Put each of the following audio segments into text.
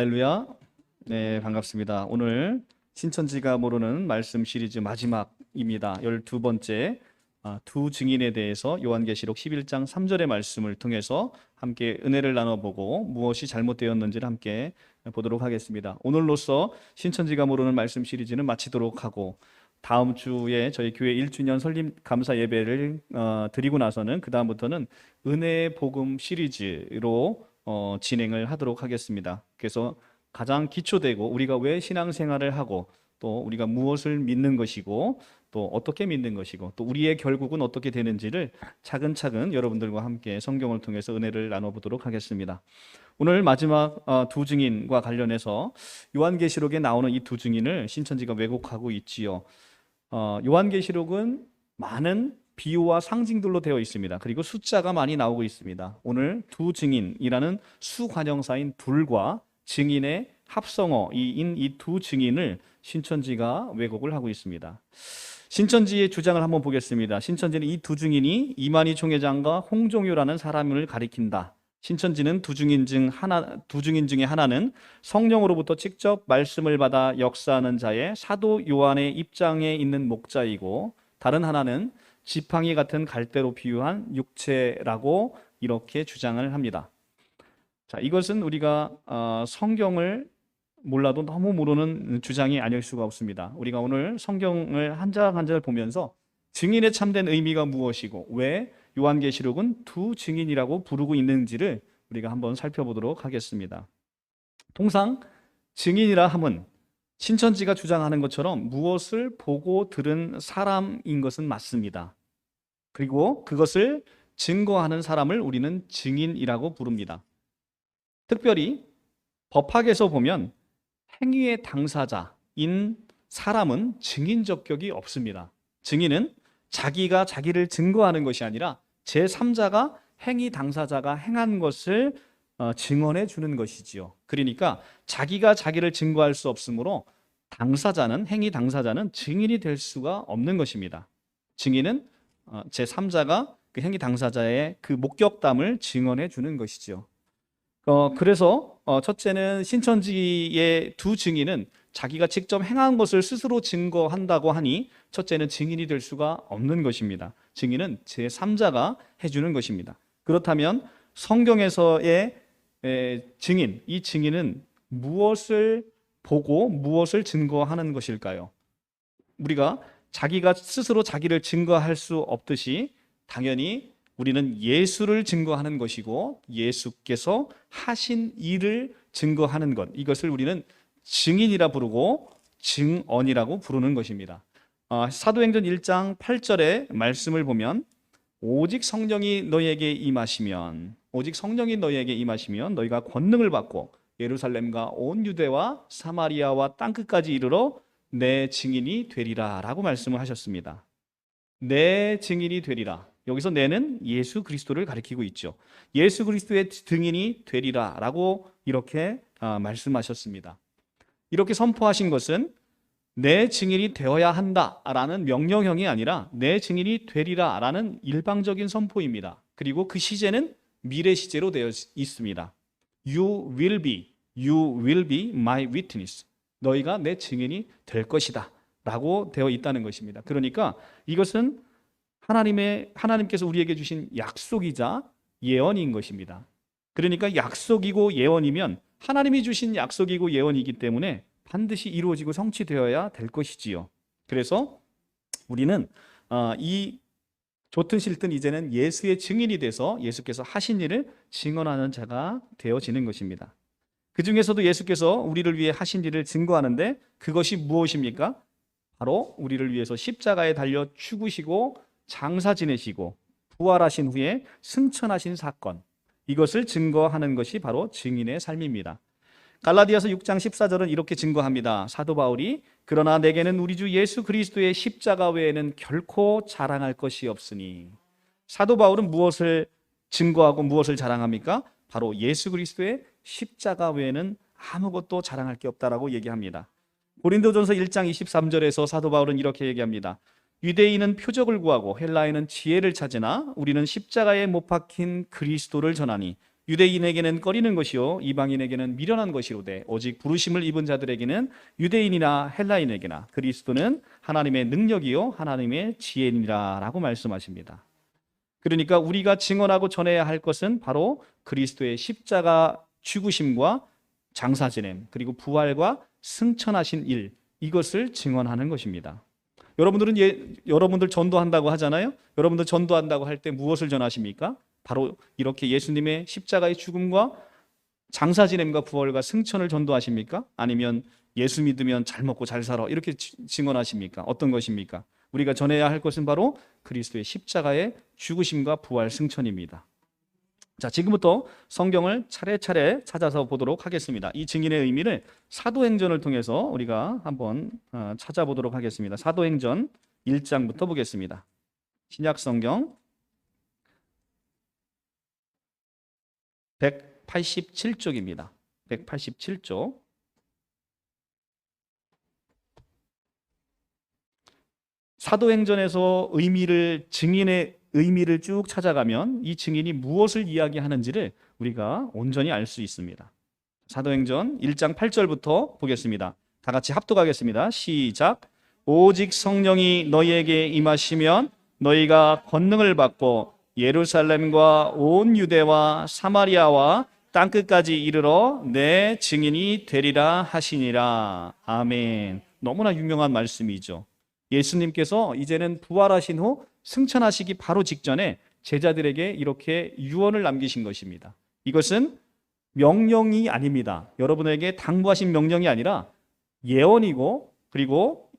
할렐루야. 네, 반갑습니다. 오늘 신천지가 모르는 말씀 시리즈 마지막입니다. 12번째 두 증인에 대해서 요한계시록 11장 3절의 말씀을 통해서 함께 은혜를 나눠보고 무엇이 잘못되었는지를 함께 보도록 하겠습니다. 오늘로써 신천지가 모르는 말씀 시리즈는 마치도록 하고 다음 주에 저희 교회 1주년 설립 감사 예배를 드리고 나서는 그 다음부터는 은혜의 복음 시리즈로 진행을 하도록 하겠습니다. 그래서 가장 기초되고 우리가 왜 신앙생활을 하고 또 우리가 무엇을 믿는 것이고 또 어떻게 믿는 것이고 또 우리의 결국은 어떻게 되는지를 차근차근 여러분들과 함께 성경을 통해서 은혜를 나눠보도록 하겠습니다. 오늘 마지막 두 증인과 관련해서 요한계시록에 나오는 이 두 증인을 신천지가 왜곡하고 있지요. 요한계시록은 많은 비유와 상징들로 되어 있습니다. 그리고 숫자가 많이 나오고 있습니다. 오늘 두 증인이라는 수관형사인 둘과 증인의 합성어인 이 두 증인을 신천지가 왜곡을 하고 있습니다. 신천지의 주장을 한번 보겠습니다. 신천지는 이 두 증인이 이만희 총회장과 홍종효라는 사람을 가리킨다. 신천지는 두 증인 중에 하나는 성령으로부터 직접 말씀을 받아 역사하는 자의 사도 요한의 입장에 있는 목자이고 다른 하나는 지팡이 같은 갈대로 비유한 육체라고 이렇게 주장을 합니다. 자, 이것은 우리가 성경을 몰라도 너무 모르는 주장이 아닐 수가 없습니다. 우리가 오늘 성경을 한 장 한 장 보면서 증인의 참된 의미가 무엇이고 왜 요한계시록은 두 증인이라고 부르고 있는지를 우리가 한번 살펴보도록 하겠습니다. 통상 증인이라 함은 신천지가 주장하는 것처럼 무엇을 보고 들은 사람인 것은 맞습니다. 그리고 그것을 증거하는 사람을 우리는 증인이라고 부릅니다. 특별히 법학에서 보면 행위의 당사자인 사람은 증인 적격이 없습니다. 증인은 자기가 자기를 증거하는 것이 아니라 제3자가 행위 당사자가 행한 것을 증언해 주는 것이지요. 그러니까 자기가 자기를 증거할 수 없으므로 행위 당사자는 증인이 될 수가 없는 것입니다. 증인은 제3자가 그 행위 당사자의 그 목격담을 증언해 주는 것이지요. 그래서 첫째는 신천지의 두 증인은 자기가 직접 행한 것을 스스로 증거한다고 하니 첫째는 증인이 될 수가 없는 것입니다. 증인은 제3자가 해주는 것입니다. 그렇다면 성경에서의 증인, 이 증인은 무엇을 보고 무엇을 증거하는 것일까요? 우리가 자기가 스스로 자기를 증거할 수 없듯이 당연히 우리는 예수를 증거하는 것이고 예수께서 하신 일을 증거하는 것, 이것을 우리는 증인이라 부르고 증언이라고 부르는 것입니다. 사도행전 1장 8절의 말씀을 보면 오직 성령이 너희에게 임하시면 너희가 권능을 받고 예루살렘과 온 유대와 사마리아와 땅끝까지 이르러 내 증인이 되리라 라고 말씀을 하셨습니다. 내 증인이 되리라. 여기서 내는 예수 그리스도를 가리키고 있죠. 예수 그리스도의 증인이 되리라 라고 이렇게 말씀하셨습니다. 이렇게 선포하신 것은 내 증인이 되어야 한다라는 명령형이 아니라 내 증인이 되리라 라는 일방적인 선포입니다. 그리고 그 시제는 미래 시제로 되어 있습니다. You will be my witness. 너희가 내 증인이 될 것이다 라고 되어 있다는 것입니다. 그러니까 이것은 하나님께서 우리에게 주신 약속이자 예언인 것입니다. 그러니까 약속이고 예언이면 하나님이 주신 약속이고 예언이기 때문에 반드시 이루어지고 성취되어야 될 것이지요. 그래서 우리는 이 좋든 싫든 이제는 예수의 증인이 돼서 예수께서 하신 일을 증언하는 자가 되어지는 것입니다. 그 중에서도 예수께서 우리를 위해 하신 일을 증거하는데 그것이 무엇입니까? 바로 우리를 위해서 십자가에 달려 죽으시고 장사 지내시고 부활하신 후에 승천하신 사건, 이것을 증거하는 것이 바로 증인의 삶입니다. 갈라디아서 6장 14절은 이렇게 증거합니다. 사도 바울이 그러나 내게는 우리 주 예수 그리스도의 십자가 외에는 결코 자랑할 것이 없으니. 사도 바울은 무엇을 증거하고 무엇을 자랑합니까? 바로 예수 그리스도의 십자가 외에는 아무것도 자랑할 게 없다라고 얘기합니다. 고린도전서 1장 23절에서 사도 바울은 이렇게 얘기합니다. 유대인은 표적을 구하고 헬라인은 지혜를 찾으나 우리는 십자가에 못 박힌 그리스도를 전하니 유대인에게는 꺼리는 것이요 이방인에게는 미련한 것이로되 오직 부르심을 입은 자들에게는 유대인이나 헬라인에게나 그리스도는 하나님의 능력이요 하나님의 지혜니라라고 말씀하십니다. 그러니까 우리가 증언하고 전해야 할 것은 바로 그리스도의 십자가 죽으심과 장사 지냄 그리고 부활과 승천하신 일, 이것을 증언하는 것입니다. 여러분들 전도한다고 하잖아요. 여러분들 전도한다고 할 때 무엇을 전하십니까? 바로 이렇게 예수님의 십자가의 죽음과 장사 지냄과 부활과 승천을 전도하십니까? 아니면 예수 믿으면 잘 먹고 잘 살아 이렇게 증언하십니까? 어떤 것입니까? 우리가 전해야 할 것은 바로 그리스도의 십자가의 죽으심과 부활 승천입니다. 자, 지금부터 성경을 차례차례 찾아서 보도록 하겠습니다. 이 증인의 의미를 사도행전을 통해서 우리가 한번 찾아보도록 하겠습니다. 사도행전 1장부터 보겠습니다. 신약 성경 187쪽입니다. 187쪽. 사도행전에서 증인의 의미를 쭉 찾아가면 이 증인이 무엇을 이야기하는지를 우리가 온전히 알 수 있습니다. 사도행전 1장 8절부터 보겠습니다. 다 같이 합독하겠습니다. 시작. 오직 성령이 너희에게 임하시면 너희가 권능을 받고 예루살렘과 온 유대와 사마리아와 땅끝까지 이르러 내 증인이 되리라 하시니라. 아멘. 너무나 유명한 말씀이죠. 예수님께서 이제는 부활하신 후 승천하시기 바로 직전에 제자들에게 이렇게 유언을 남기신 것입니다. 이것은 명령이 아닙니다. 여러분에게 당부하신 명령이 아니라 예언이고 그리고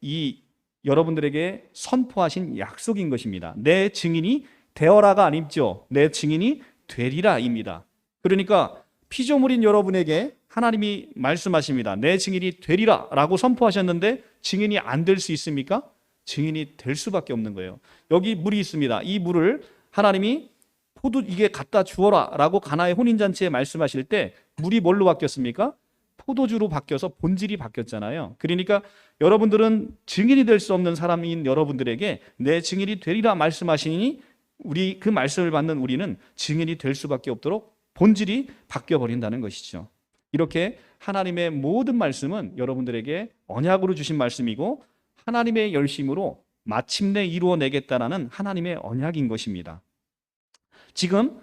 여러분들에게 선포하신 약속인 것입니다. 내 증인이 되어라가 아니죠. 내 증인이 되리라입니다. 그러니까 피조물인 여러분에게 하나님이 말씀하십니다. 내 증인이 되리라라고 선포하셨는데 증인이 안 될 수 있습니까? 증인이 될 수밖에 없는 거예요. 여기 물이 있습니다. 이 물을 하나님이 이게 갖다 주어라라고 가나의 혼인잔치에 말씀하실 때 물이 뭘로 바뀌었습니까? 포도주로 바뀌어서 본질이 바뀌었잖아요. 그러니까 여러분들은 증인이 될 수 없는 사람인 여러분들에게 내 증인이 되리라 말씀하시니 그 말씀을 받는 우리는 증인이 될 수밖에 없도록 본질이 바뀌어 버린다는 것이죠. 이렇게 하나님의 모든 말씀은 여러분들에게 언약으로 주신 말씀이고 하나님의 열심으로 마침내 이루어내겠다라는 하나님의 언약인 것입니다. 지금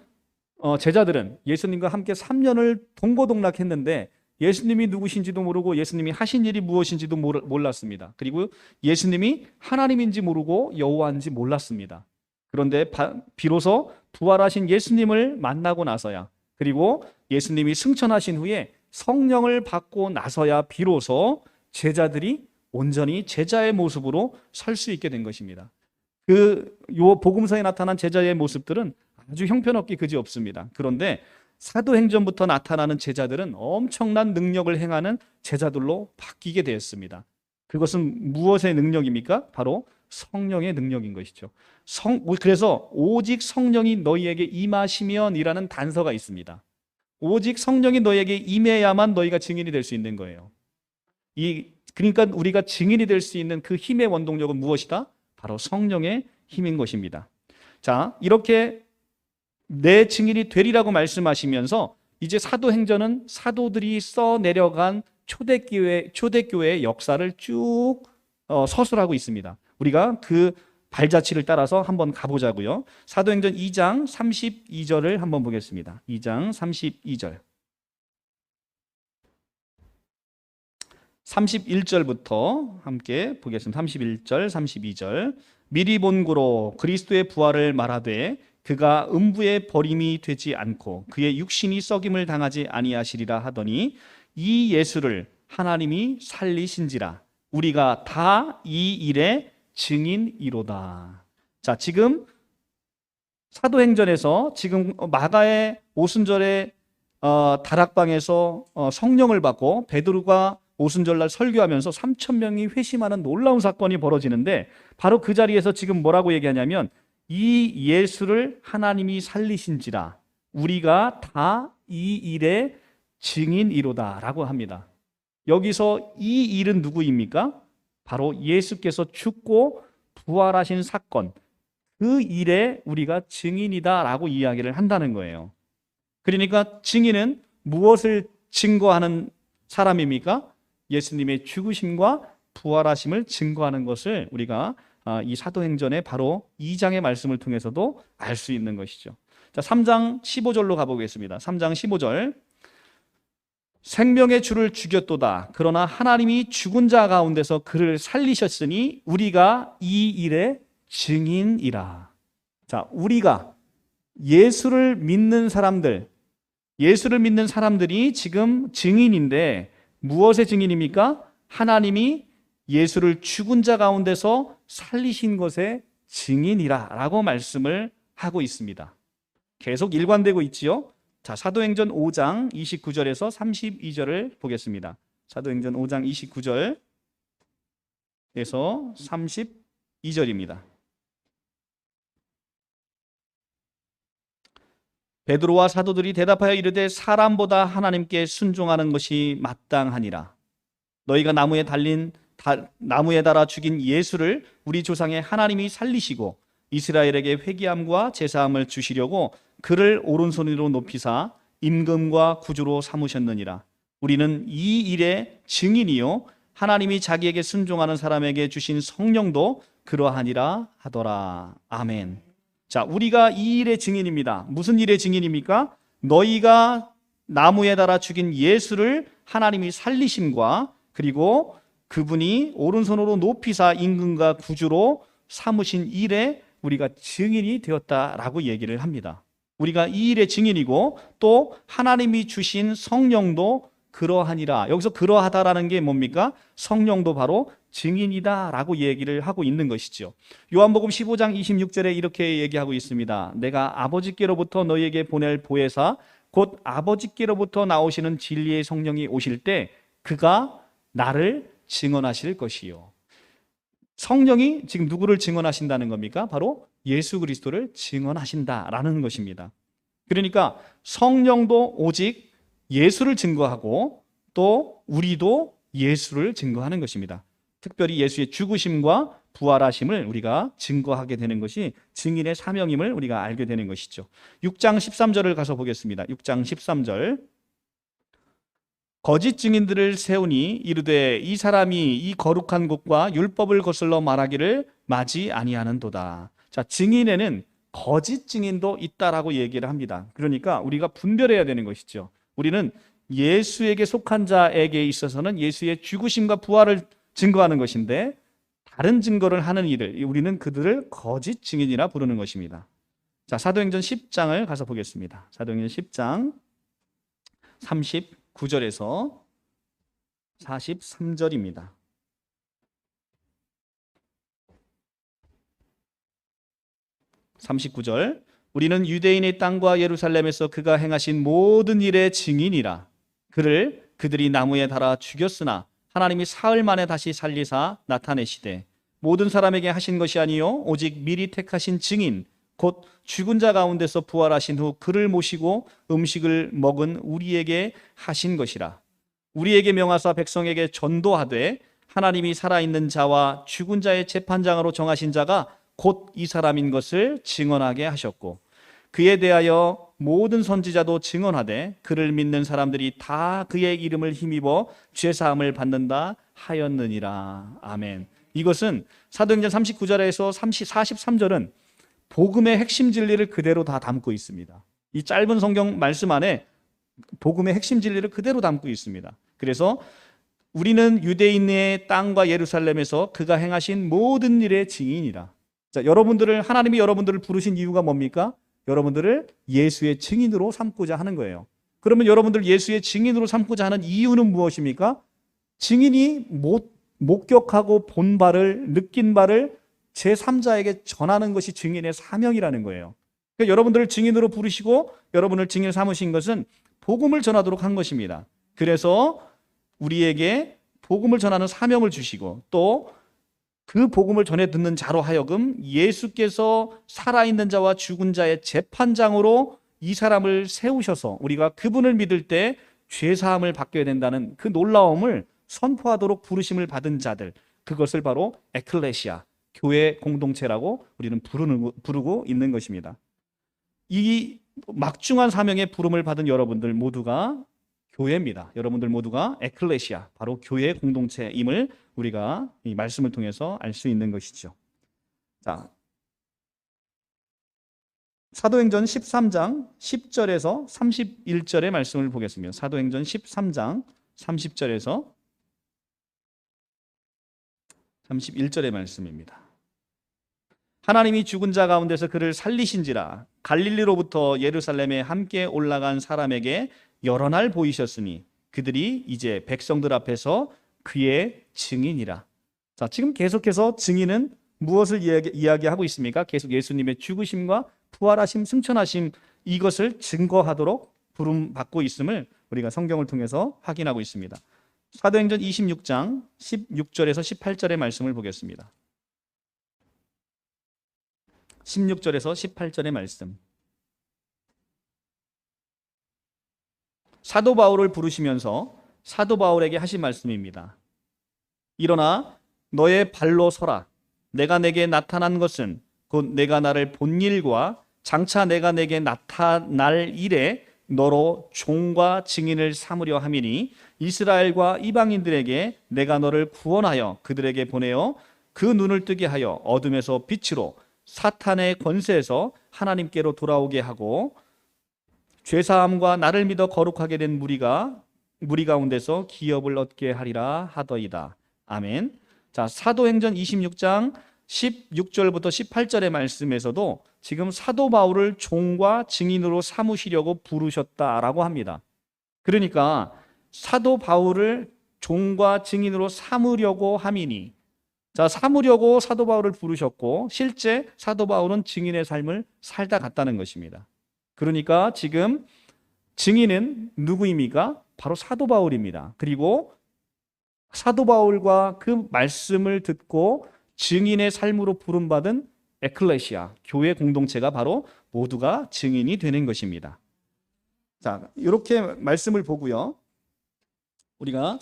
제자들은 예수님과 함께 3년을 동고동락했는데 예수님이 누구신지도 모르고 예수님이 하신 일이 무엇인지도 몰랐습니다. 그리고 예수님이 하나님인지 모르고 여호와인지 몰랐습니다. 그런데 비로소 부활하신 예수님을 만나고 나서야 그리고 예수님이 승천하신 후에 성령을 받고 나서야 비로소 제자들이 온전히 제자의 모습으로 설 수 있게 된 것입니다. 요 복음서에 나타난 제자의 모습들은 아주 형편없기 그지없습니다. 그런데 사도행전부터 나타나는 제자들은 엄청난 능력을 행하는 제자들로 바뀌게 되었습니다. 그것은 무엇의 능력입니까? 바로 성령의 능력인 것이죠. 그래서 오직 성령이 너희에게 임하시면이라는 단서가 있습니다. 오직 성령이 너희에게 임해야만 너희가 증인이 될 수 있는 거예요. 그러니까 우리가 증인이 될 수 있는 그 힘의 원동력은 무엇이다? 바로 성령의 힘인 것입니다. 자, 이렇게 내 증인이 되리라고 말씀하시면서 이제 사도행전은 사도들이 써내려간 초대교회의 역사를 쭉 서술하고 있습니다. 우리가 그 발자취를 따라서 한번 가보자고요. 사도행전 2장 32절을 한번 보겠습니다. 2장 32절. 31절부터 함께 보겠습니다. 31절, 32절. 미리 본고로 그리스도의 부활을 말하되 그가 음부에 버림이 되지 않고 그의 육신이 썩임을 당하지 아니하시리라 하더니 이 예수를 하나님이 살리신지라 우리가 다 이 일의 증인이로다. 자, 지금 사도행전에서 지금 마가의 오순절에 다락방에서 성령을 받고 베드로가 오순절날 설교하면서 3,000명이 회심하는 놀라운 사건이 벌어지는데 바로 그 자리에서 지금 뭐라고 얘기하냐면 이 예수를 하나님이 살리신지라 우리가 다 이 일의 증인이로다 라고 합니다. 여기서 이 일은 누구입니까? 바로 예수께서 죽고 부활하신 사건, 그 일에 우리가 증인이다 라고 이야기를 한다는 거예요. 그러니까 증인은 무엇을 증거하는 사람입니까? 예수님의 죽으심과 부활하심을 증거하는 것을 우리가 이 사도행전의 바로 2장의 말씀을 통해서도 알 수 있는 것이죠. 자, 3장 15절로 가보겠습니다. 3장 15절. 생명의 주를 죽였도다. 그러나 하나님이 죽은 자 가운데서 그를 살리셨으니 우리가 이 일의 증인이라. 자, 우리가 예수를 믿는 사람들이 지금 증인인데 무엇의 증인입니까? 하나님이 예수를 죽은 자 가운데서 살리신 것의 증인이라 라고 말씀을 하고 있습니다. 계속 일관되고 있지요. 자, 사도행전 5장 29절에서 32절을 보겠습니다. 사도행전 5장 29절에서 32절입니다. 베드로와 사도들이 대답하여 이르되 사람보다 하나님께 순종하는 것이 마땅하니라. 너희가 나무에 달아 죽인 예수를 우리 조상의 하나님이 살리시고 이스라엘에게 회개함과 제사함을 주시려고 그를 오른손으로 높이사 임금과 구주로 삼으셨느니라. 우리는 이 일의 증인이요 하나님이 자기에게 순종하는 사람에게 주신 성령도 그러하니라 하더라. 아멘. 자, 우리가 이 일의 증인입니다. 무슨 일의 증인입니까? 너희가 나무에 달아 죽인 예수를 하나님이 살리심과 그리고 그분이 오른손으로 높이사 임금과 구주로 삼으신 일에 우리가 증인이 되었다라고 얘기를 합니다. 우리가 이 일의 증인이고 또 하나님이 주신 성령도 그러하니라. 여기서 그러하다라는 게 뭡니까? 성령도 바로 증인이다라고 얘기를 하고 있는 것이죠. 요한복음 15장 26절에 이렇게 얘기하고 있습니다. 내가 아버지께로부터 너희에게 보낼 보혜사 곧 아버지께로부터 나오시는 진리의 성령이 오실 때 그가 나를 증언하실 것이요. 성령이 지금 누구를 증언하신다는 겁니까? 바로 예수 그리스도를 증언하신다라는 것입니다. 그러니까 성령도 오직 예수를 증거하고 또 우리도 예수를 증거하는 것입니다. 특별히 예수의 죽으심과 부활하심을 우리가 증거하게 되는 것이 증인의 사명임을 우리가 알게 되는 것이죠. 6장 13절을 가서 보겠습니다. 6장 13절. 거짓 증인들을 세우니 이르되 이 사람이 이 거룩한 곳과 율법을 거슬러 말하기를 마지 아니하는도다. 자, 증인에는 거짓 증인도 있다라고 얘기를 합니다. 그러니까 우리가 분별해야 되는 것이죠. 우리는 예수에게 속한 자에게 있어서는 예수의 죽으심과 부활을 증거하는 것인데 다른 증거를 하는 이들, 우리는 그들을 거짓 증인이라 부르는 것입니다. 자, 사도행전 10장을 가서 보겠습니다. 사도행전 10장 39절에서 43절입니다. 39절. 우리는 유대인의 땅과 예루살렘에서 그가 행하신 모든 일의 증인이라. 그들이 나무에 달아 죽였으나 하나님이 사흘 만에 다시 살리사 나타내시되 모든 사람에게 하신 것이 아니요 오직 미리 택하신 증인 곧 죽은 자 가운데서 부활하신 후 그를 모시고 음식을 먹은 우리에게 하신 것이라. 우리에게 명하사 백성에게 전도하되 하나님이 살아있는 자와 죽은 자의 재판장으로 정하신 자가 곧 이 사람인 것을 증언하게 하셨고 그에 대하여 모든 선지자도 증언하되 그를 믿는 사람들이 다 그의 이름을 힘입어 죄사함을 받는다 하였느니라. 아멘. 이것은 사도행전 39절에서 43절은 복음의 핵심 진리를 그대로 다 담고 있습니다. 이 짧은 성경 말씀 안에 복음의 핵심 진리를 그대로 담고 있습니다. 그래서 우리는 유대인의 땅과 예루살렘에서 그가 행하신 모든 일의 증인이라. 자, 하나님이 여러분들을 부르신 이유가 뭡니까? 여러분들을 예수의 증인으로 삼고자 하는 거예요. 그러면 여러분들 예수의 증인으로 삼고자 하는 이유는 무엇입니까? 증인이 목격하고 본 바를, 느낀 바를 제3자에게 전하는 것이 증인의 사명이라는 거예요. 그러니까 여러분들을 증인으로 부르시고 여러분을 증인 삼으신 것은 복음을 전하도록 한 것입니다. 그래서 우리에게 복음을 전하는 사명을 주시고 또 그 복음을 전해 듣는 자로 하여금 예수께서 살아있는 자와 죽은 자의 재판장으로 이 사람을 세우셔서 우리가 그분을 믿을 때 죄사함을 받게 된다는 그 놀라움을 선포하도록 부르심을 받은 자들, 그것을 바로 에클레시아, 교회 공동체라고 우리는 부르고 있는 것입니다. 이 막중한 사명의 부름을 받은 여러분들 모두가 교회입니다. 여러분들 모두가 에클레시아, 바로 교회 공동체임을 우리가 이 말씀을 통해서 알 수 있는 것이죠. 자, 사도행전 13장 10절에서 31절의 말씀을 보겠습니다. 사도행전 13장 30절에서 31절의 말씀입니다. 하나님이 죽은 자 가운데서 그를 살리신지라 갈릴리로부터 예루살렘에 함께 올라간 사람에게 여러 날 보이셨으니 그들이 이제 백성들 앞에서 그의 증인이라. 자, 지금 계속해서 증인은 무엇을 이야기하고 있습니까? 계속 예수님의 죽으심과 부활하심, 승천하심, 이것을 증거하도록 부름받고 있음을 우리가 성경을 통해서 확인하고 있습니다. 사도행전 26장 16절에서 18절의 말씀을 보겠습니다. 16절에서 18절의 말씀. 사도 바울을 부르시면서 사도 바울에게 하신 말씀입니다. 일어나 너의 발로 서라. 내가 내게 나타난 것은 곧 내가 나를 본 일과 장차 내가 내게 나타날 일에 너로 종과 증인을 삼으려 함이니 이스라엘과 이방인들에게 내가 너를 구원하여 그들에게 보내어 그 눈을 뜨게 하여 어둠에서 빛으로 사탄의 권세에서 하나님께로 돌아오게 하고 죄사함과 나를 믿어 거룩하게 된 무리 가운데서 기업을 얻게 하리라 하더이다. 아멘. 자, 사도행전 26장 16절부터 18절의 말씀에서도 지금 사도 바울을 종과 증인으로 삼으시려고 부르셨다라고 합니다. 그러니까 사도 바울을 종과 증인으로 삼으려고 함이니, 자, 삼으려고 사도 바울을 부르셨고 실제 사도 바울은 증인의 삶을 살다 갔다는 것입니다. 그러니까 지금 증인은 누구입니까? 바로 사도 바울입니다. 그리고 사도 바울과 그 말씀을 듣고 증인의 삶으로 부름받은 에클레시아, 교회 공동체가 바로 모두가 증인이 되는 것입니다. 자, 이렇게 말씀을 보고요. 우리가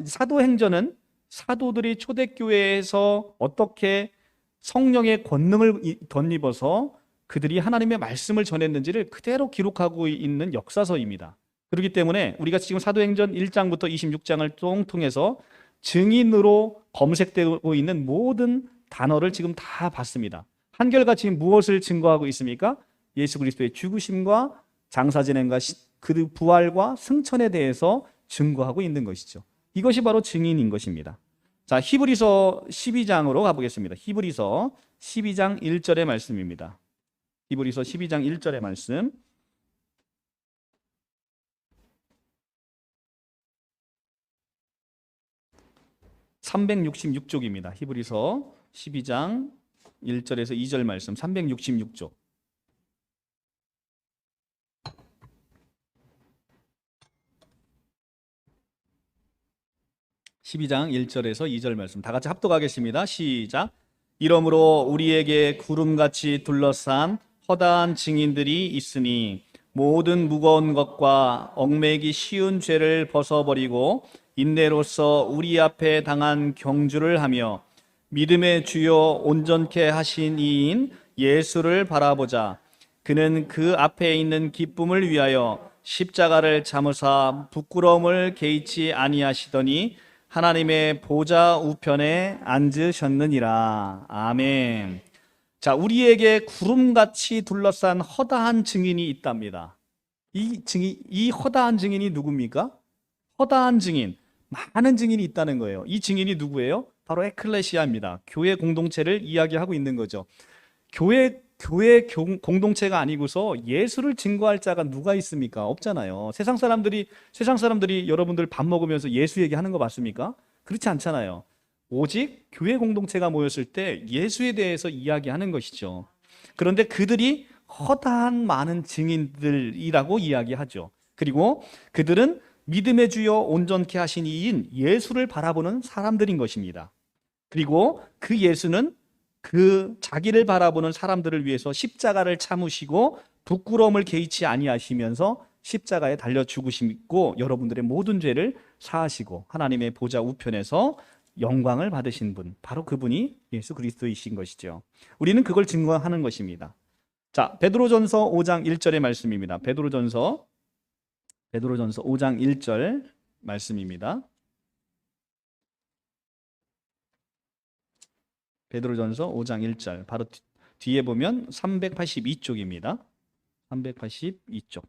사도행전은 사도들이 초대교회에서 어떻게 성령의 권능을 덧입어서 그들이 하나님의 말씀을 전했는지를 그대로 기록하고 있는 역사서입니다. 그렇기 때문에 우리가 지금 사도행전 1장부터 26장을 통해서 증인으로 검색되고 있는 모든 단어를 지금 다 봤습니다. 한결같이 무엇을 증거하고 있습니까? 예수 그리스도의 죽으심과 장사진행과 그 부활과 승천에 대해서 증거하고 있는 것이죠. 이것이 바로 증인인 것입니다. 자, 히브리서 12장으로 가보겠습니다. 히브리서 12장 1절의 말씀입니다. 히브리서 12장 1절의 말씀. (366쪽입니다) 히브리서 12장 1절에서 2절 말씀 366쪽. (12장 1절에서 2절) 말씀 다 같이 합독하겠습니다. 시작. 이러므로 우리에게 구름같이 둘러싼 허다한 증인들이 있으니 모든 무거운 것과 얽매이기 쉬운 죄를 벗어버리고 인내로서 우리 앞에 당한 경주를 하며 믿음의 주요 온전케 하신 이인 예수를 바라보자. 그는 그 앞에 있는 기쁨을 위하여 십자가를 참으사 부끄러움을 개의치 아니하시더니 하나님의 보좌 우편에 앉으셨느니라. 아멘. 자, 우리에게 구름같이 둘러싼 허다한 증인이 있답니다. 이 허다한 증인이 누굽니까? 허다한 증인, 많은 증인이 있다는 거예요. 이 증인이 누구예요? 바로 에클레시아입니다. 교회 공동체를 이야기하고 있는 거죠. 교회 공동체가 아니고서 예수를 증거할 자가 누가 있습니까? 없잖아요. 세상 사람들이 여러분들 밥 먹으면서 예수 얘기하는 거 맞습니까? 그렇지 않잖아요. 오직 교회 공동체가 모였을 때 예수에 대해서 이야기하는 것이죠. 그런데 그들이 허다한 많은 증인들이라고 이야기하죠. 그리고 그들은 믿음의 주요 온전케 하신 이인 예수를 바라보는 사람들인 것입니다. 그리고 그 예수는 그 자기를 바라보는 사람들을 위해서 십자가를 참으시고 부끄러움을 개의치 아니하시면서 십자가에 달려 죽으시고 여러분들의 모든 죄를 사하시고 하나님의 보좌 우편에서 영광을 받으신 분, 바로 그분이 예수 그리스도이신 것이죠. 우리는 그걸 증거하는 것입니다. 자, 베드로전서 5장 1절의 말씀입니다. 베드로전서 5장 1절 말씀입니다. 베드로전서 5장 1절 바로 뒤에 보면 382쪽입니다. 382쪽.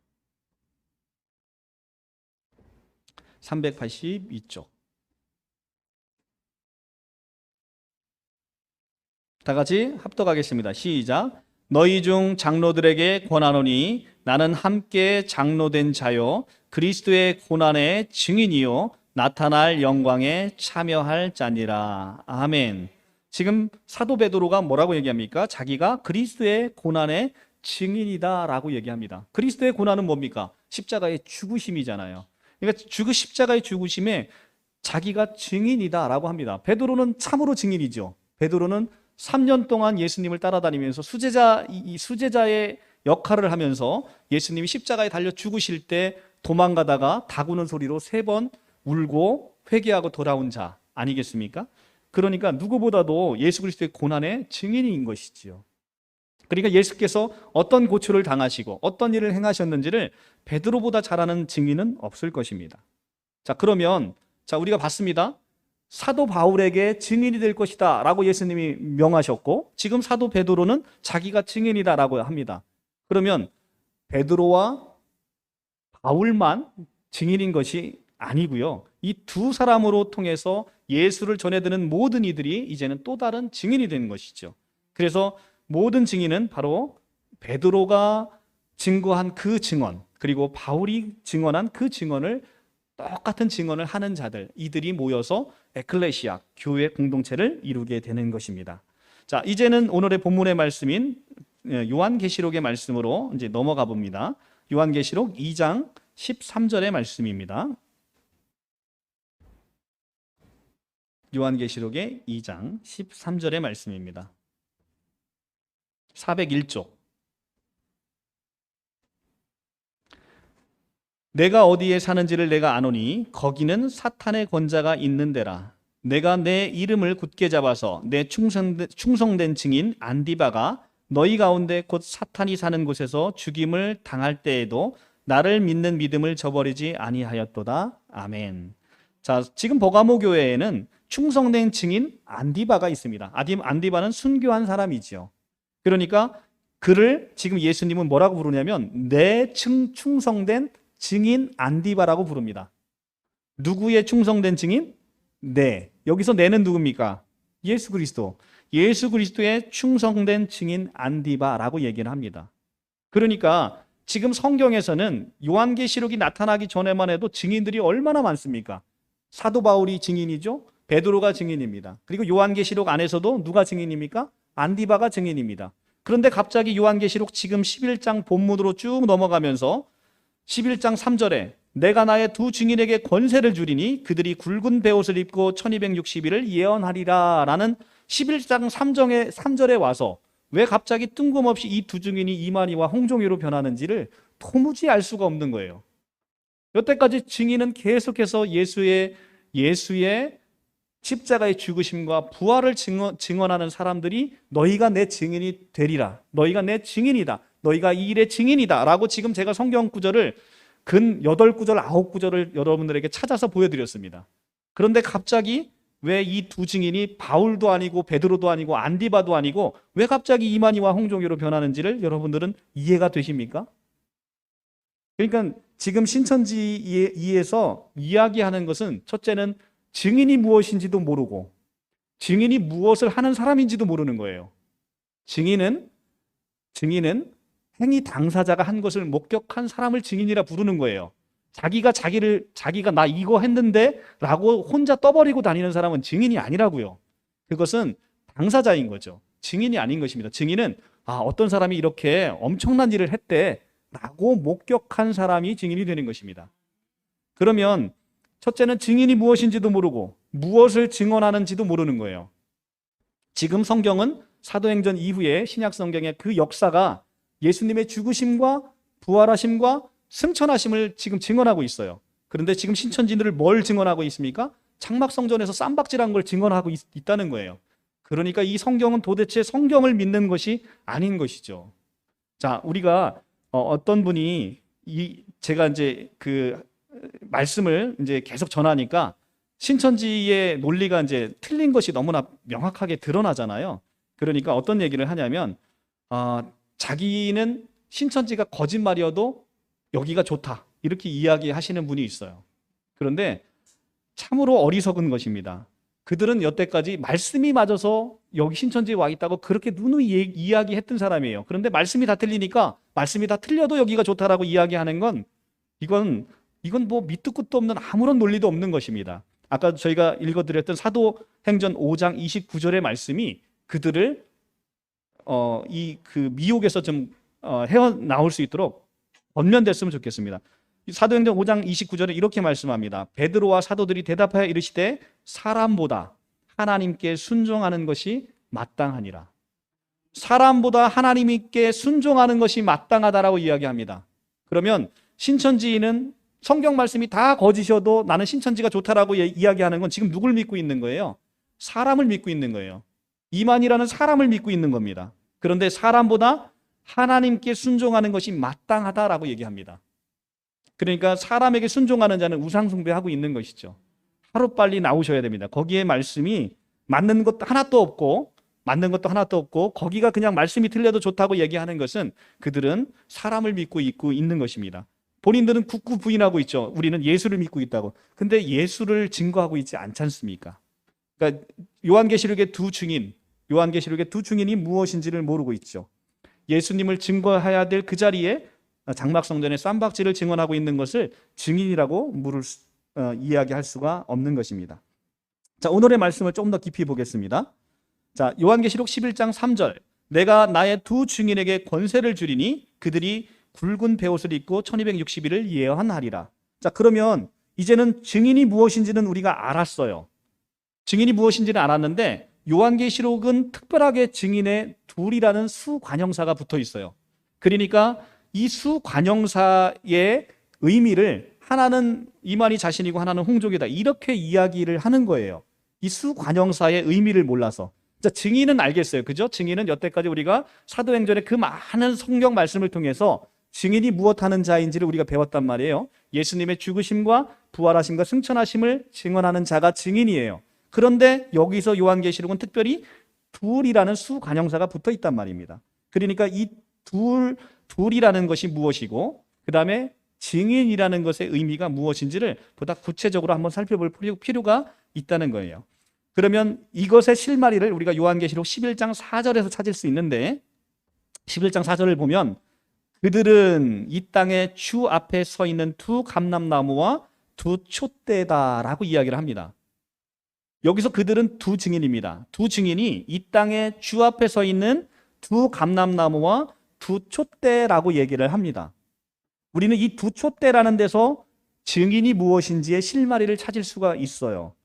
382쪽. 다 같이 합독하겠습니다. 시작. 너희 중 장로들에게 권하노니 나는 함께 장로된 자요 그리스도의 고난의 증인이요 나타날 영광에 참여할 자니라. 아멘. 지금 사도 베드로가 뭐라고 얘기합니까? 자기가 그리스도의 고난의 증인이다라고 얘기합니다. 그리스도의 고난은 뭡니까? 십자가의 죽으심이잖아요. 그러니까 십자가의 죽으심에 자기가 증인이다라고 합니다. 베드로는 참으로 증인이죠. 베드로는 3년 동안 예수님을 따라다니면서 수제자의 역할을 하면서 예수님이 십자가에 달려 죽으실 때 도망가다가 다구는 소리로 3번 울고 회개하고 돌아온 자 아니겠습니까? 그러니까 누구보다도 예수 그리스도의 고난의 증인인 것이지요. 그러니까 예수께서 어떤 고초를 당하시고 어떤 일을 행하셨는지를 베드로보다 잘 아는 증인은 없을 것입니다. 자, 그러면 우리가 봤습니다. 사도 바울에게 증인이 될 것이다 라고 예수님이 명하셨고 지금 사도 베드로는 자기가 증인이다 라고 합니다. 그러면 베드로와 바울만 증인인 것이 아니고요. 이 두 사람으로 통해서 예수를 전해드는 모든 이들이 이제는 또 다른 증인이 되는 것이죠. 그래서 모든 증인은 바로 베드로가 증거한 그 증언 그리고 바울이 증언한 그 증언을 똑같은 증언을 하는 자들 이들이 모여서 에클레시아 교회 공동체를 이루게 되는 것입니다. 자, 이제는 오늘의 본문의 말씀인 요한계시록의 말씀으로 이제 넘어가 봅니다. 요한계시록 2장 13절의 말씀입니다. 요한계시록의 2장 13절의 말씀입니다. 401쪽. 내가 어디에 사는지를 내가 아노니 거기는 사탄의 권자가 있는 데라. 내가 내 이름을 굳게 잡아서 내 충성된 증인 안디바가 너희 가운데 곧 사탄이 사는 곳에서 죽임을 당할 때에도 나를 믿는 믿음을 저버리지 아니하였도다. 아멘. 자, 지금 버가모 교회에는 충성된 증인 안디바가 있습니다. 안디바는 순교한 사람이지요. 그러니까 그를 지금 예수님은 뭐라고 부르냐면 내 충성된 증인 안디바라고 부릅니다. 누구의 충성된 증인? 네. 여기서 내는 누굽니까? 예수 그리스도. 예수 그리스도의 충성된 증인 안디바라고 얘기를 합니다. 그러니까 지금 성경에서는 요한계시록이 나타나기 전에만 해도 증인들이 얼마나 많습니까? 사도 바울이 증인이죠. 베드로가 증인입니다. 그리고 요한계시록 안에서도 누가 증인입니까? 안디바가 증인입니다. 그런데 갑자기 요한계시록 지금 11장 본문으로 쭉 넘어가면서 11장 3절에 내가 나의 두 증인에게 권세를 주리니 그들이 굵은 베옷을 입고 1260일을 예언하리라 라는 11장 3절에 와서 왜 갑자기 뜬금없이 이 두 증인이 이만희와 홍종이로 변하는지를 도무지 알 수가 없는 거예요. 여태까지 증인은 계속해서 예수의 십자가의 죽으심과 부활을 증언하는 사람들이 너희가 내 증인이 되리라. 너희가 내 증인이다. 너희가 이 일의 증인이다. 라고 지금 제가 성경 구절을 근 8구절, 9구절을 여러분들에게 찾아서 보여드렸습니다. 그런데 갑자기 왜 이 두 증인이 바울도 아니고 베드로도 아니고 안디바도 아니고 왜 갑자기 이만희와 홍종이로 변하는지를 여러분들은 이해가 되십니까? 그러니까 지금 신천지에서 이야기하는 것은 첫째는 증인이 무엇인지도 모르고 증인이 무엇을 하는 사람인지도 모르는 거예요. 증인은 행위 당사자가 한 것을 목격한 사람을 증인이라 부르는 거예요. 자기가 나 이거 했는데 라고 혼자 떠버리고 다니는 사람은 증인이 아니라고요. 그것은 당사자인 거죠. 증인이 아닌 것입니다. 증인은 어떤 사람이 이렇게 엄청난 일을 했대 라고 목격한 사람이 증인이 되는 것입니다. 그러면 첫째는 증인이 무엇인지도 모르고 무엇을 증언하는지도 모르는 거예요. 지금 성경은 사도행전 이후에 신약 성경의 그 역사가 예수님의 죽으심과 부활하심과 승천하심을 지금 증언하고 있어요. 그런데 지금 신천지들을 뭘 증언하고 있습니까? 장막성전에서 쌈박질한 걸 증언하고 있다는 거예요. 그러니까 이 성경은 도대체 성경을 믿는 것이 아닌 것이죠. 자, 우리가 어떤 분이 제가 이제 그 말씀을 이제 계속 전하니까 신천지의 논리가 이제 틀린 것이 너무나 명확하게 드러나잖아요. 그러니까 어떤 얘기를 하냐면 자기는 신천지가 거짓말이어도 여기가 좋다 이렇게 이야기하시는 분이 있어요. 그런데 참으로 어리석은 것입니다. 그들은 여태까지 말씀이 맞아서 여기 신천지에 와 있다고 그렇게 누누이 이야기했던 사람이에요. 그런데 말씀이 다 틀리니까 말씀이 다 틀려도 여기가 좋다라고 이야기하는 건 이건 뭐 밑도 끝도 없는 아무런 논리도 없는 것입니다. 아까 저희가 읽어드렸던 사도행전 5장 29절의 말씀이 그들을 이 그 미혹에서 좀 헤어나올 수 있도록 권면됐으면 좋겠습니다. 사도행전 5장 29절에 이렇게 말씀합니다. 베드로와 사도들이 대답하여 이르시되 사람보다 하나님께 순종하는 것이 마땅하니라. 사람보다 하나님께 순종하는 것이 마땅하다라고 이야기합니다. 그러면 신천지인은 성경 말씀이 다 거짓이어도 나는 신천지가 좋다라고 이야기하는 건 지금 누굴 믿고 있는 거예요? 사람을 믿고 있는 거예요. 이만이라는 사람을 믿고 있는 겁니다. 그런데 사람보다 하나님께 순종하는 것이 마땅하다라고 얘기합니다. 그러니까 사람에게 순종하는 자는 우상숭배하고 있는 것이죠. 하루빨리 나오셔야 됩니다. 거기에 말씀이 맞는 것도 하나도 없고 거기가 그냥 말씀이 틀려도 좋다고 얘기하는 것은 그들은 사람을 믿고 있는 것입니다. 본인들은 굳고 부인하고 있죠. 우리는 예수를 믿고 있다고. 근데 예수를 증거하고 있지 않지 않습니까? 그러니까 요한계시록의 두 증인이 무엇인지를 모르고 있죠. 예수님을 증거해야 될 그 자리에 장막성전의 쌈박질을 증언하고 있는 것을 증인이라고 이야기할 수가 없는 것입니다. 자, 오늘의 말씀을 조금 더 깊이 보겠습니다. 자, 요한계시록 11장 3절. 내가 나의 두 증인에게 권세를 주리니 그들이 굵은 베옷을 입고 1260일을 예언하리라. 자, 그러면 이제는 증인이 무엇인지는 우리가 알았어요. 증인이 무엇인지는 알았는데 요한계시록은 특별하게 증인의 둘이라는 수관형사가 붙어 있어요. 그러니까 이 수관형사의 의미를 하나는 이만희 자신이고 하나는 홍족이다 이렇게 이야기를 하는 거예요. 이 수관형사의 의미를 몰라서. 자, 증인은 알겠어요. 그죠? 증인은 여태까지 우리가 사도행전의 그 많은 성경 말씀을 통해서 증인이 무엇하는 자인지를 우리가 배웠단 말이에요. 예수님의 죽으심과 부활하심과 승천하심을 증언하는 자가 증인이에요. 그런데 여기서 요한계시록은 특별히 둘이라는 수관형사가 붙어 있단 말입니다. 그러니까 이 둘이라는 것이 무엇이고 그 다음에 증인이라는 것의 의미가 무엇인지를 보다 구체적으로 한번 살펴볼 필요가 있다는 거예요. 그러면 이것의 실마리를 우리가 요한계시록 11장 4절에서 찾을 수 있는데 11장 4절을 보면 그들은 이 땅의 주 앞에 서 있는 두 감람나무와 두 촛대다라고 이야기를 합니다. 여기서 그들은 두 증인입니다. 두 증인이 이 땅의 주 앞에 서 있는 두 감람나무와 두 촛대라고 얘기를 합니다. 우리는 이 두 촛대라는 데서 증인이 무엇인지의 실마리를 찾을 수가 있어요.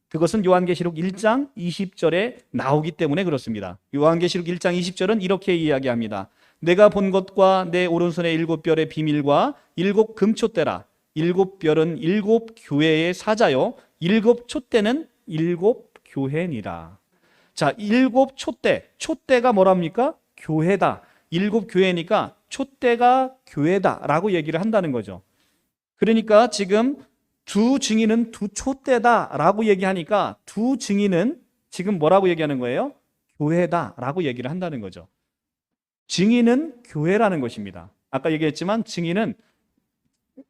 그것은 요한계시록 1장 20절에 나오기 때문에 그렇습니다. 요한계시록 1장 20절은 이렇게 이야기합니다. 내가 본 것과 내 오른손의 일곱 별의 비밀과 일곱 금촛대라. 일곱 별은 일곱 교회의 사자요 일곱 촛대는 일곱 교회니라. 자, 일곱 촛대가 뭐랍니까? 교회다. 일곱 교회니까 촛대가 교회다라고 얘기를 한다는 거죠. 그러니까 지금 두 증인은 두 촛대다라고 얘기하니까 두 증인은 지금 뭐라고 얘기하는 거예요? 교회다라고 얘기를 한다는 거죠. 증인은 교회라는 것입니다. 아까 얘기했지만 증인은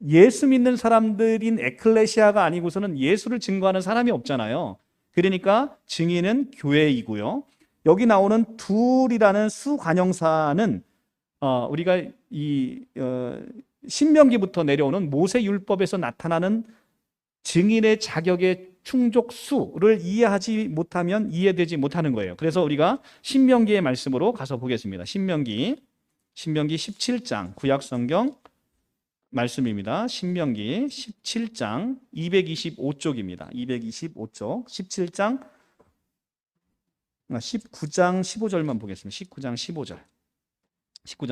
예수 믿는 사람들인 에클레시아가 아니고서는 예수를 증거하는 사람이 없잖아요. 그러니까 증인은 교회이고요. 여기 나오는 둘이라는 수관형사는 우리가 이 신명기부터 내려오는 모세 율법에서 나타나는 증인의 자격의 충족수를 이해하지 못하면 이해되지 못하는 거예요. 그래서 우리가 신명기의 말씀으로 가서 보겠습니다. 신명기 17장 구약성경 말씀입니다. 신명기 17장 225쪽입니다. 225쪽 17장 19장 15절만 보겠습니다. 19장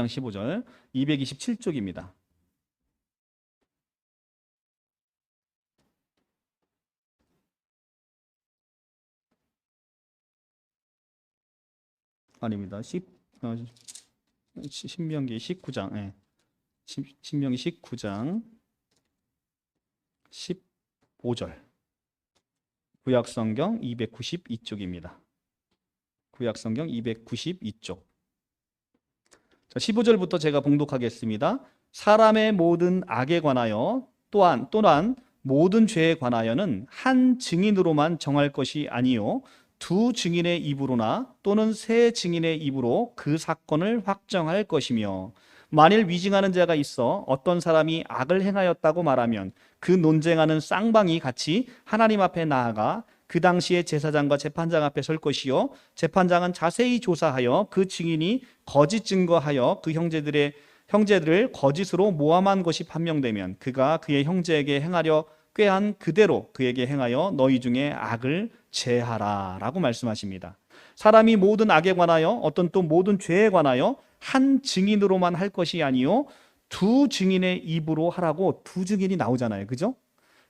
15절 227쪽입니다. 아닙니다. 신명기 19장, 예. 신명기 19장 15절. 구약성경 292쪽입니다. 구약성경 292쪽. 자, 15절부터 제가 봉독하겠습니다. 사람의 모든 악에 관하여 또한 모든 죄에 관하여는 한 증인으로만 정할 것이 아니요 두 증인의 입으로나 또는 세 증인의 입으로 그 사건을 확정할 것이며, 만일 위증하는 자가 있어 어떤 사람이 악을 행하였다고 말하면 그 논쟁하는 쌍방이 같이 하나님 앞에 나아가 그 당시에 제사장과 재판장 앞에 설 것이요 재판장은 자세히 조사하여 그 증인이 거짓 증거하여 그 형제들을 거짓으로 모함한 것이 판명되면 그가 그의 형제에게 행하려 꾀한 그대로 그에게 행하여 너희 중에 악을 제하라 라고 말씀하십니다. 사람이 모든 악에 관하여 어떤 또 모든 죄에 관하여 한 증인으로만 할 것이 아니요 두 증인의 입으로 하라고 두 증인이 나오잖아요. 그죠?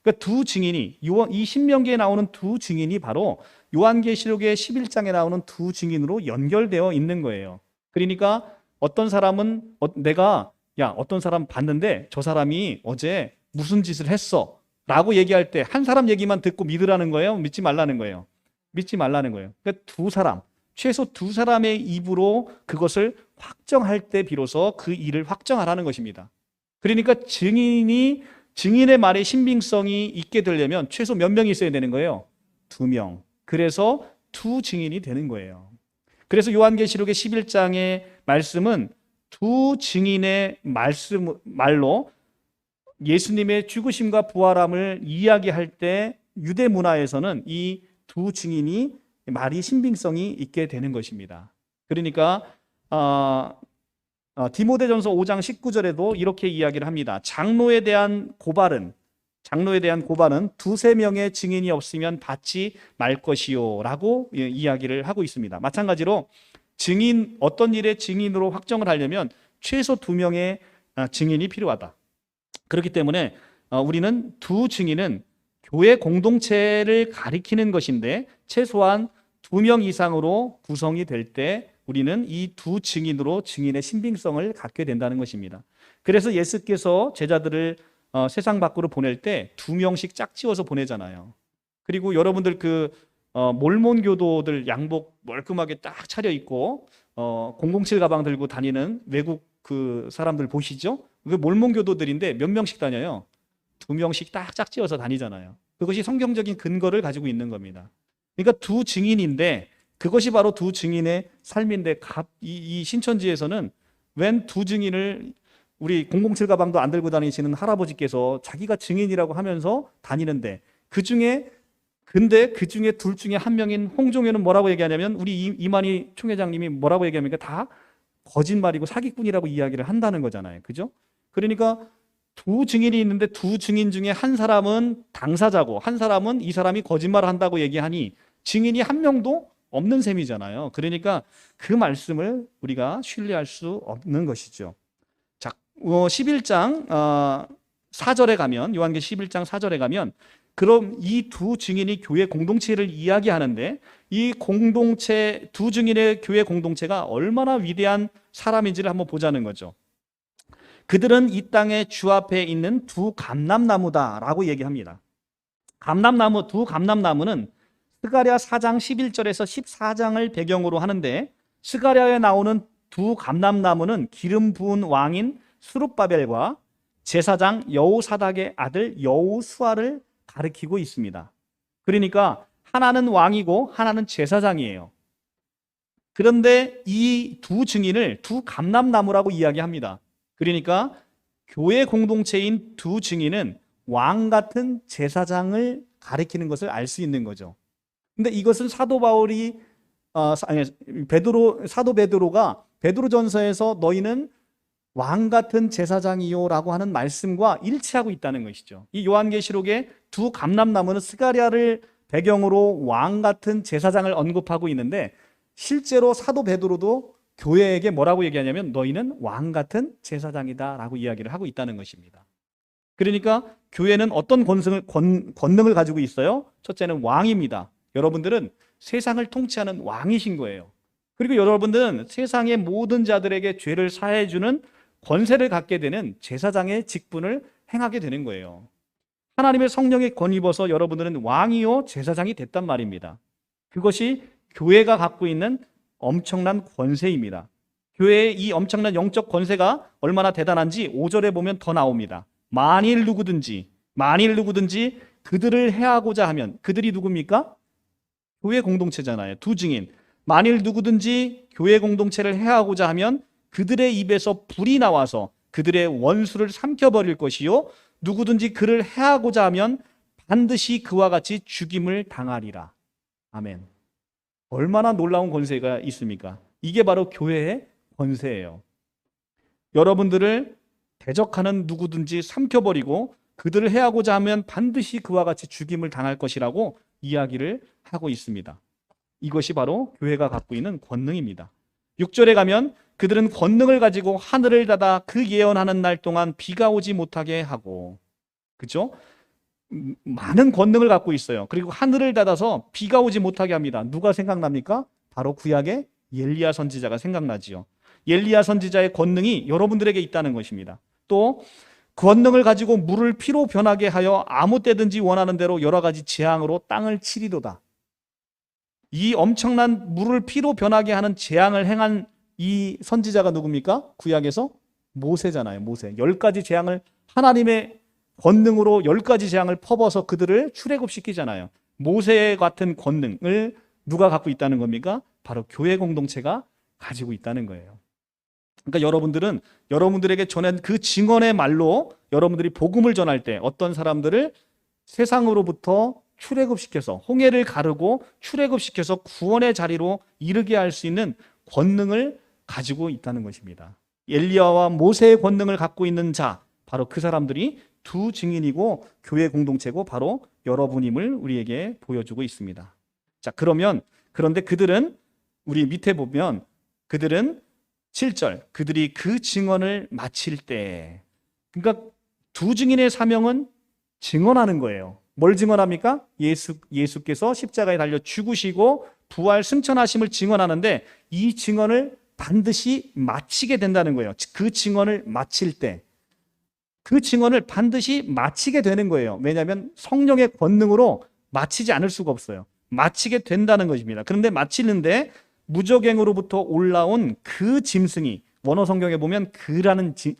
그러니까 두 증인이 이 신명기에 나오는 두 증인이 바로 요한계시록의 11장에 나오는 두 증인으로 연결되어 있는 거예요. 그러니까 어떤 사람은 어떤 사람 봤는데 저 사람이 어제 무슨 짓을 했어 라고 얘기할 때 한 사람 얘기만 듣고 믿으라는 거예요? 믿지 말라는 거예요? 믿지 말라는 거예요. 그러니까 최소 두 사람의 입으로 그것을 확정할 때 비로소 그 일을 확정하라는 것입니다. 그러니까 증인의 말에 신빙성이 있게 되려면 최소 몇 명이 있어야 되는 거예요? 2명. 그래서 두 증인이 되는 거예요. 그래서 요한계시록의 11장의 말씀은 두 증인의 말로 예수님의 죽으심과 부활함을 이야기할 때 유대 문화에서는 이 두 증인이 말이 신빙성이 있게 되는 것입니다. 그러니까 디모데전서 5장 19절에도 이렇게 이야기를 합니다. 장로에 대한 고발은 두세 명의 증인이 없으면 받지 말 것이요 라고 이야기를 하고 있습니다. 마찬가지로 어떤 일의 증인으로 확정을 하려면 최소 2명의 증인이 필요하다. 그렇기 때문에 우리는 두 증인은 교회 공동체를 가리키는 것인데 최소한 2명 이상으로 구성이 될 때 우리는 이 두 증인으로 증인의 신빙성을 갖게 된다는 것입니다. 그래서 예수께서 제자들을 세상 밖으로 보낼 때 2명씩 짝지어서 보내잖아요. 그리고 여러분들 몰몬 교도들 양복 멀끔하게 딱 차려입고 007 가방 들고 다니는 외국 그 사람들 보시죠? 그 몰몬 교도들인데 몇 명씩 다녀요? 2명씩 딱 짝지어서 다니잖아요. 그것이 성경적인 근거를 가지고 있는 겁니다. 그러니까 두 증인인데 그것이 바로 두 증인의 삶인데 이 신천지에서는 웬 두 증인을 우리 007 가방도 안 들고 다니시는 할아버지께서 자기가 증인이라고 하면서 다니는데 그 중에 둘 중에 한 명인 홍종현은 뭐라고 얘기하냐면 우리 이만희 총회장님이 뭐라고 얘기합니까? 다 거짓말이고 사기꾼이라고 이야기를 한다는 거잖아요. 그죠? 그러니까 두 증인이 있는데 두 증인 중에 한 사람은 당사자고 한 사람은 이 사람이 거짓말을 한다고 얘기하니 증인이 한 명도 없는 셈이잖아요. 그러니까 그 말씀을 우리가 신뢰할 수 없는 것이죠. 자, 11장 4절에 가면 요한계시 11장 4절에 가면 그럼 이 두 증인이 교회 공동체를 이야기하는데 이 공동체 두 증인의 교회 공동체가 얼마나 위대한 사람인지를 한번 보자는 거죠. 그들은 이 땅의 주 앞에 있는 두 감람나무다라고 얘기합니다. 두 감람나무는 스가랴 4장 11절에서 14장을 배경으로 하는데 스가랴에 나오는 두 감람나무는 기름 부은 왕인 스룹바벨과 제사장 여호사닥의 아들 여호수아를 가리키고 있습니다. 그러니까 하나는 왕이고 하나는 제사장이에요. 그런데 이 두 증인을 두 감람나무라고 이야기합니다. 그러니까 교회 공동체인 두 증인은 왕 같은 제사장을 가리키는 것을 알 수 있는 거죠. 근데 이것은 사도 베드로가 베드로전서에서 너희는 왕 같은 제사장이요라고 하는 말씀과 일치하고 있다는 것이죠. 이 요한계시록의 두 감람나무는 스가랴를 배경으로 왕 같은 제사장을 언급하고 있는데 실제로 사도 베드로도 교회에게 뭐라고 얘기하냐면 너희는 왕 같은 제사장이다라고 이야기를 하고 있다는 것입니다. 그러니까 교회는 어떤 권능을 가지고 있어요? 첫째는 왕입니다. 여러분들은 세상을 통치하는 왕이신 거예요. 그리고 여러분들은 세상의 모든 자들에게 죄를 사해주는 권세를 갖게 되는 제사장의 직분을 행하게 되는 거예요. 하나님의 성령에 권입어서 여러분들은 왕이요 제사장이 됐단 말입니다. 그것이 교회가 갖고 있는 엄청난 권세입니다. 교회의 이 엄청난 영적 권세가 얼마나 대단한지 5절에 보면 더 나옵니다. 만일 누구든지 그들을 해하고자 하면, 그들이 누굽니까? 교회 공동체잖아요. 두 증인. 만일 누구든지 교회 공동체를 해하고자 하면 그들의 입에서 불이 나와서 그들의 원수를 삼켜버릴 것이요, 누구든지 그를 해하고자 하면 반드시 그와 같이 죽임을 당하리라. 아멘. 얼마나 놀라운 권세가 있습니까? 이게 바로 교회의 권세예요. 여러분들을 대적하는 누구든지 삼켜버리고 그들을 해하고자 하면 반드시 그와 같이 죽임을 당할 것이라고 이야기를 하고 있습니다. 이것이 바로 교회가 갖고 있는 권능입니다. 6절에 가면 그들은 권능을 가지고 하늘을 닫아 그 예언하는 날 동안 비가 오지 못하게 하고, 그렇죠? 많은 권능을 갖고 있어요. 그리고 하늘을 닫아서 비가 오지 못하게 합니다. 누가 생각납니까? 바로 구약의 엘리야 선지자가 생각나지요. 엘리야 선지자의 권능이 여러분들에게 있다는 것입니다. 또 권능을 가지고 물을 피로 변하게 하여 아무 때든지 원하는 대로 여러 가지 재앙으로 땅을 치리로다. 이 엄청난 물을 피로 변하게 하는 재앙을 행한 이 선지자가 누굽니까? 구약에서 모세잖아요. 모세. 10가지 재앙을 하나님의 권능으로 10가지 재앙을 퍼버서 그들을 출애굽시키잖아요. 모세 같은 권능을 누가 갖고 있다는 겁니까? 바로 교회 공동체가 가지고 있다는 거예요. 그러니까 여러분들은 여러분들에게 전한 그 증언의 말로 여러분들이 복음을 전할 때 어떤 사람들을 세상으로부터 출애굽시켜서, 홍해를 가르고 출애굽시켜서 구원의 자리로 이르게 할 수 있는 권능을 가지고 있다는 것입니다. 엘리야와 모세의 권능을 갖고 있는 자, 바로 그 사람들이 두 증인이고 교회 공동체고 바로 여러분임을 우리에게 보여주고 있습니다. 자, 그런데 그들은, 우리 밑에 보면 그들은 7절, 그들이 그 증언을 마칠 때, 그러니까 두 증인의 사명은 증언하는 거예요. 뭘 증언합니까? 예수께서 십자가에 달려 죽으시고 부활 승천하심을 증언하는데 이 증언을 반드시 마치게 된다는 거예요. 그 증언을 마칠 때, 그 증언을 반드시 마치게 되는 거예요. 왜냐하면 성령의 권능으로 마치지 않을 수가 없어요. 마치게 된다는 것입니다. 그런데 마치는데 무저갱으로부터 올라온 그 짐승이, 원어 성경에 보면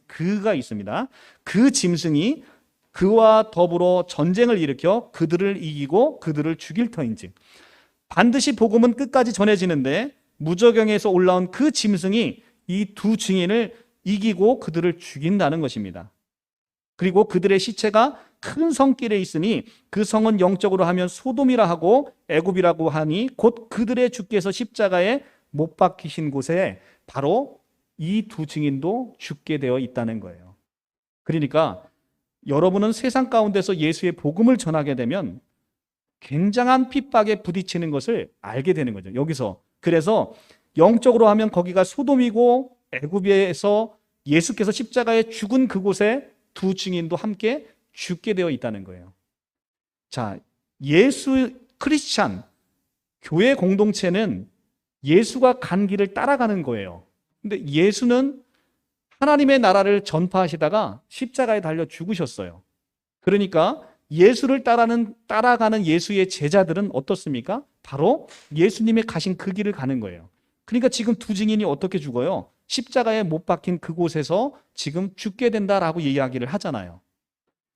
그가 있습니다. 그 짐승이 그와 더불어 전쟁을 일으켜 그들을 이기고 그들을 죽일 터인즉, 반드시 복음은 끝까지 전해지는데 무저갱에서 올라온 그 짐승이 이 두 증인을 이기고 그들을 죽인다는 것입니다. 그리고 그들의 시체가 큰 성길에 있으니 그 성은 영적으로 하면 소돔이라 하고 애굽이라고 하니 곧 그들의 주께서 십자가에 못 박히신 곳에 바로 이 두 증인도 죽게 되어 있다는 거예요. 그러니까 여러분은 세상 가운데서 예수의 복음을 전하게 되면 굉장한 핍박에 부딪히는 것을 알게 되는 거죠. 여기서. 그래서 영적으로 하면 거기가 소돔이고 애굽에서 예수께서 십자가에 죽은 그곳에 두 증인도 함께 죽게 되어 있다는 거예요. 자, 크리스찬, 교회 공동체는 예수가 간 길을 따라가는 거예요. 근데 예수는 하나님의 나라를 전파하시다가 십자가에 달려 죽으셨어요. 그러니까 예수를 따라가는 예수의 제자들은 어떻습니까? 바로 예수님의 가신 그 길을 가는 거예요. 그러니까 지금 두 증인이 어떻게 죽어요? 십자가에 못 박힌 그곳에서 지금 죽게 된다라고 이야기를 하잖아요.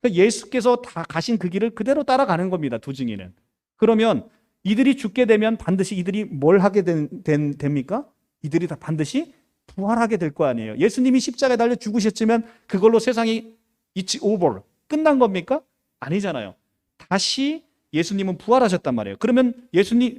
그러니까 예수께서 다 가신 그 길을 그대로 따라가는 겁니다. 두 증인은. 그러면 이들이 죽게 되면 반드시 이들이 뭘 하게 됩니까? 이들이 다 반드시 부활하게 될 거 아니에요. 예수님이 십자가에 달려 죽으셨지만 그걸로 세상이 it's over, 끝난 겁니까? 아니잖아요. 다시 예수님은 부활하셨단 말이에요. 그러면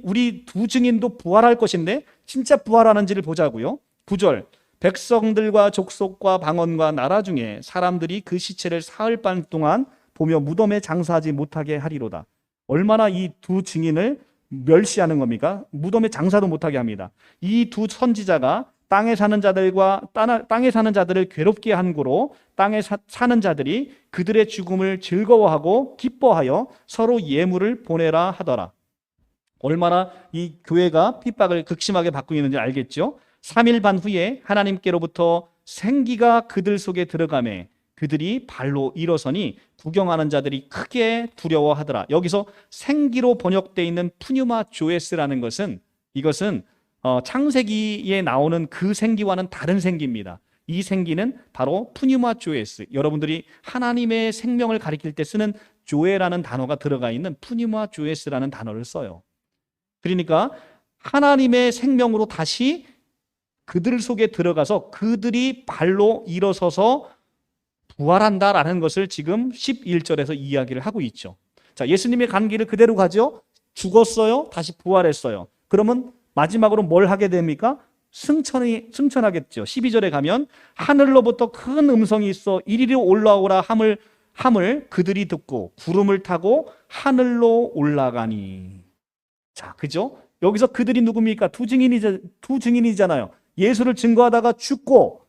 우리 두 증인도 부활할 것인데 진짜 부활하는지를 보자고요. 9절, 백성들과 족속과 방언과 나라 중에 사람들이 그 시체를 사흘 반 동안 보며 무덤에 장사하지 못하게 하리로다. 얼마나 이 두 증인을 멸시하는 겁니까? 무덤에 장사도 못하게 합니다. 이 두 선지자가 땅에 사는 자들을 괴롭게 한 고로 땅에 사는 자들이 그들의 죽음을 즐거워하고 기뻐하여 서로 예물을 보내라 하더라. 얼마나 이 교회가 핍박을 극심하게 받고 있는지 알겠죠? 3일 반 후에 하나님께로부터 생기가 그들 속에 들어가매 그들이 발로 일어서니 구경하는 자들이 크게 두려워하더라. 여기서 생기로 번역되어 있는 푸뉴마 조에스라는 것은 이것은 창세기에 나오는 그 생기와는 다른 생기입니다. 이 생기는 바로 푸뉴마 조에스, 여러분들이 하나님의 생명을 가리킬 때 쓰는 조에라는 단어가 들어가 있는 푸뉴마 조에스라는 단어를 써요. 그러니까 하나님의 생명으로 다시 그들 속에 들어가서 그들이 발로 일어서서 부활한다라는 것을 지금 11절에서 이야기를 하고 있죠. 자, 예수님의 간 길을 그대로 가죠. 죽었어요. 다시 부활했어요. 그러면 마지막으로 뭘 하게 됩니까? 승천하겠죠. 12절에 가면 하늘로부터 큰 음성이 있어 이리로 올라오라 함을 그들이 듣고 구름을 타고 하늘로 올라가니. 자, 그죠? 여기서 그들이 누굽니까? 두 증인이잖아요. 예수를 증거하다가 죽고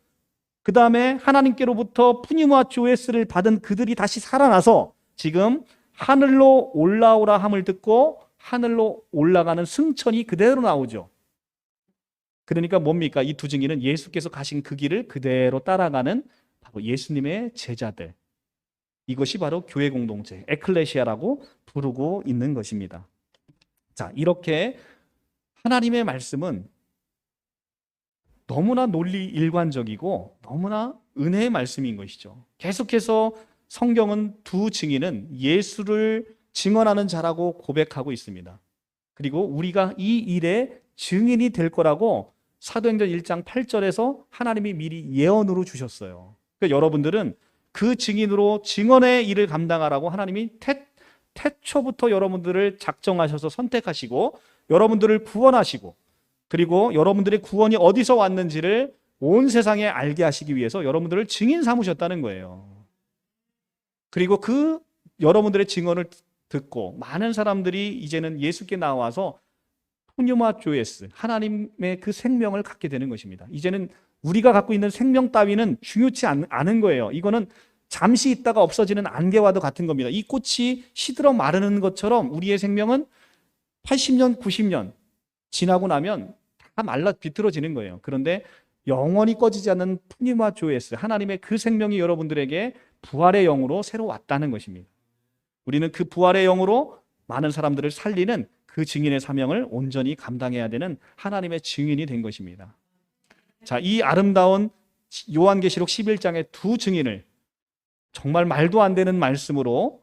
그 다음에 하나님께로부터 푸뉴마 조에스를 받은 그들이 다시 살아나서 지금 하늘로 올라오라 함을 듣고 하늘로 올라가는 승천이 그대로 나오죠. 그러니까 뭡니까? 이 두 증인은 예수께서 가신 그 길을 그대로 따라가는 바로 예수님의 제자들. 이것이 바로 교회 공동체, 에클레시아라고 부르고 있는 것입니다. 자, 이렇게 하나님의 말씀은 너무나 논리 일관적이고 너무나 은혜의 말씀인 것이죠. 계속해서 성경은 두 증인은 예수를 증언하는 자라고 고백하고 있습니다. 그리고 우리가 이 일의 증인이 될 거라고 사도행전 1장 8절에서 하나님이 미리 예언으로 주셨어요. 그러니까 여러분들은 그 증인으로 증언의 일을 감당하라고 하나님이 태초부터 여러분들을 작정하셔서 선택하시고 여러분들을 구원하시고 그리고 여러분들의 구원이 어디서 왔는지를 온 세상에 알게 하시기 위해서 여러분들을 증인 삼으셨다는 거예요. 그리고 그 여러분들의 증언을 듣고 많은 사람들이 이제는 예수께 나와서 푸뉴마 조에스, 하나님의 그 생명을 갖게 되는 것입니다. 이제는 우리가 갖고 있는 생명 따위는 중요치 않은 거예요. 이거는 잠시 있다가 없어지는 안개와도 같은 겁니다. 이 꽃이 시들어 마르는 것처럼 우리의 생명은 80년, 90년 지나고 나면 다 말라 비틀어지는 거예요. 그런데 영원히 꺼지지 않는 푸뉴마 조에스, 하나님의 그 생명이 여러분들에게 부활의 영으로 새로 왔다는 것입니다. 우리는 그 부활의 영으로 많은 사람들을 살리는 그 증인의 사명을 온전히 감당해야 되는 하나님의 증인이 된 것입니다. 자, 이 아름다운 요한계시록 11장의 두 증인을 정말 말도 안 되는 말씀으로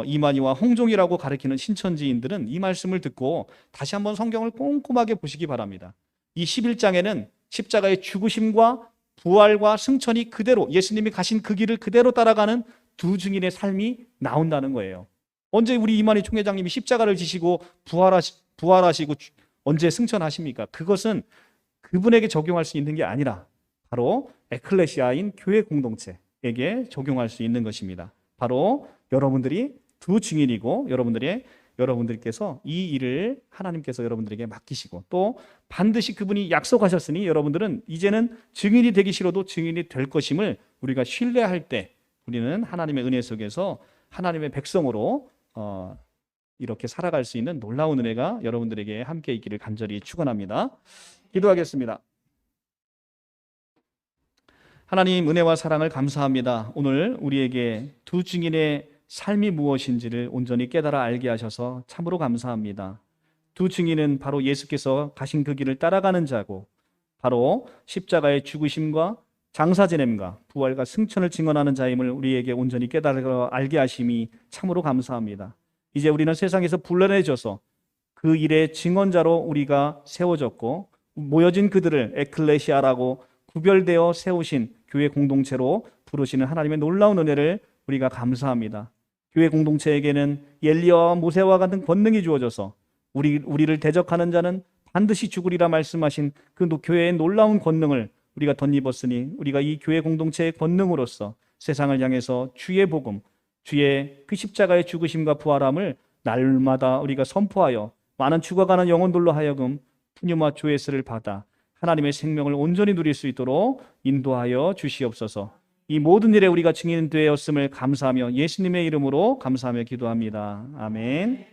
이만희와 홍종이라고 가리키는 신천지인들은 이 말씀을 듣고 다시 한번 성경을 꼼꼼하게 보시기 바랍니다. 이 11장에는 십자가의 죽으심과 부활과 승천이 그대로 예수님이 가신 그 길을 그대로 따라가는 두 증인의 삶이 나온다는 거예요. 언제 우리 이만희 총회장님이 십자가를 지시고 부활하시고 언제 승천하십니까? 그것은 그분에게 적용할 수 있는 게 아니라 바로 에클레시아인 교회 공동체에게 적용할 수 있는 것입니다. 바로 여러분들이 두 증인이고 여러분들께서 이 일을 하나님께서 여러분들에게 맡기시고 또 반드시 그분이 약속하셨으니 여러분들은 이제는 증인이 되기 싫어도 증인이 될 것임을 우리가 신뢰할 때 우리는 하나님의 은혜 속에서 하나님의 백성으로 이렇게 살아갈 수 있는 놀라운 은혜가 여러분들에게 함께 있기를 간절히 축원합니다. 기도하겠습니다. 하나님 은혜와 사랑을 감사합니다. 오늘 우리에게 두 증인의 삶이 무엇인지를 온전히 깨달아 알게 하셔서 참으로 감사합니다. 두 증인은 바로 예수께서 가신 그 길을 따라가는 자고 바로 십자가의 죽으심과 장사 지냄과 부활과 승천을 증언하는 자임을 우리에게 온전히 깨달아 알게 하심이 참으로 감사합니다. 이제 우리는 세상에서 불러내져서 그 일의 증언자로 우리가 세워졌고 모여진 그들을 에클레시아라고 구별되어 세우신 교회 공동체로 부르시는 하나님의 놀라운 은혜를 우리가 감사합니다. 교회 공동체에게는 엘리야와 모세와 같은 권능이 주어져서 우리를 대적하는 자는 반드시 죽으리라 말씀하신 그 교회의 놀라운 권능을 우리가 덧입었으니 우리가 이 교회 공동체의 권능으로서 세상을 향해서 주의 복음, 주의 그 십자가의 죽으심과 부활함을 날마다 우리가 선포하여 많은 죽어가는 영혼들로 하여금 푸뉴마 조에스를 받아 하나님의 생명을 온전히 누릴 수 있도록 인도하여 주시옵소서. 이 모든 일에 우리가 증인되었음을 감사하며 예수님의 이름으로 감사하며 기도합니다. 아멘.